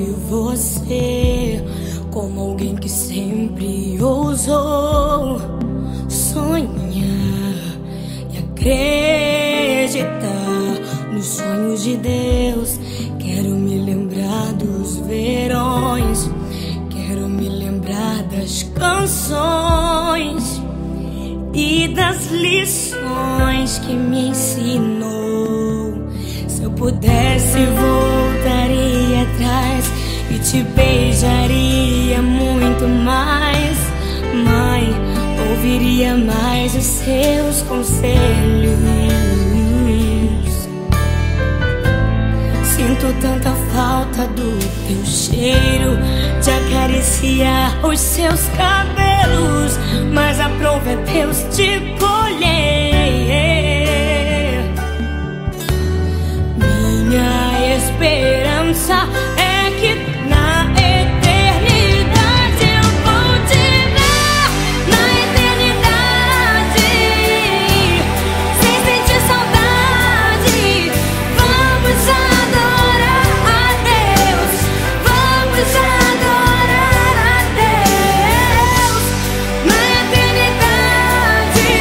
de você como alguém que sempre ousou sonhar e acreditar nos sonhos de Deus. Quero me lembrar dos verões, quero me lembrar das canções e das lições que me ensinou. Se eu pudesse, voltaria atrás e te beijaria muito mais. Mãe, ouviria mais os seus conselhos. Sinto tanta falta do teu cheiro, de acariciar os seus cabelos, mas a prova é Deus te colher. Minha esperança é que na eternidade eu vou te ver, na eternidade, sem sentir saudade. Vamos adorar a Deus, vamos adorar a Deus, na eternidade,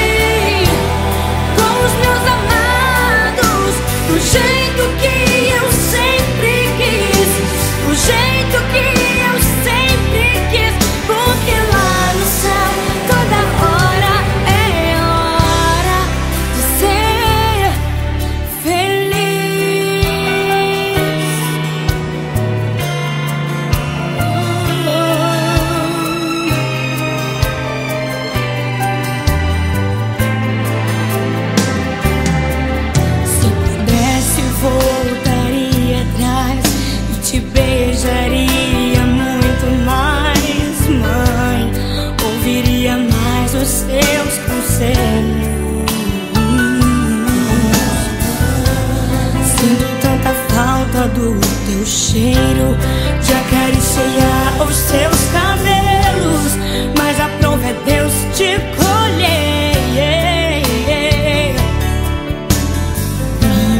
com os meus amados, do jeito que eu sempre quis, do jeito que eu sempre quis, porque lá no céu toda hora é hora de ser feliz. Se pudesse, voltaria atrás e te beijaria muito mais. Mãe, ouviria mais os seus conselhos. Sinto tanta falta do teu cheiro, de acariciar os seus cabelos, mas a prova é Deus te colher.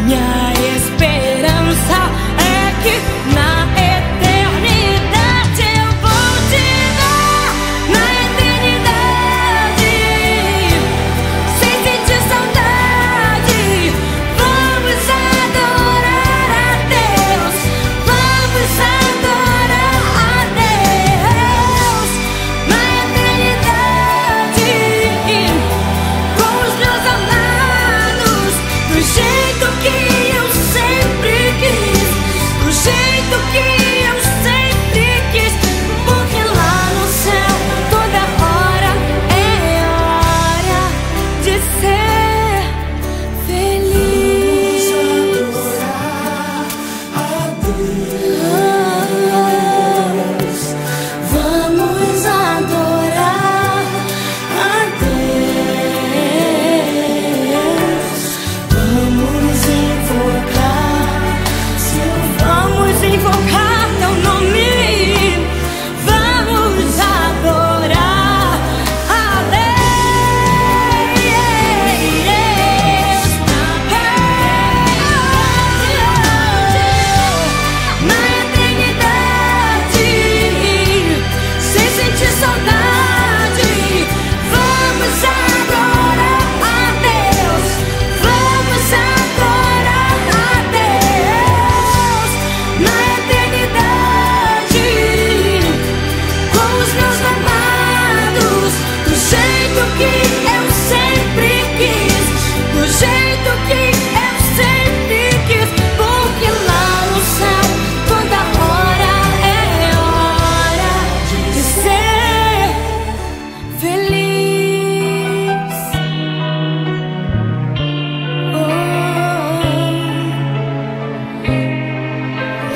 Minha esperança é que na eternidade eu vou te ver, na eternidade, sem sentir saudade. Vamos adorar a Deus, vamos adorar a Deus, na eternidade, com os meus amados, do jeito que eu sempre quis, do jeito que eu sempre quis, porque lá no céu toda hora é hora de ser feliz. Vamos adorar a Deus. Vamos invocar, vamos invocar teu nome. Vamos adorar a Deus. Na eternidade, sem sentir saudade. Vamos adorar a Deus, vamos adorar a Deus, na eternidade, com os meus amados, do jeito que eu sempre quis, do jeito que eu sempre quis, porque lá no céu toda hora é hora de ser feliz.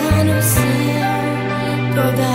Lá no céu toda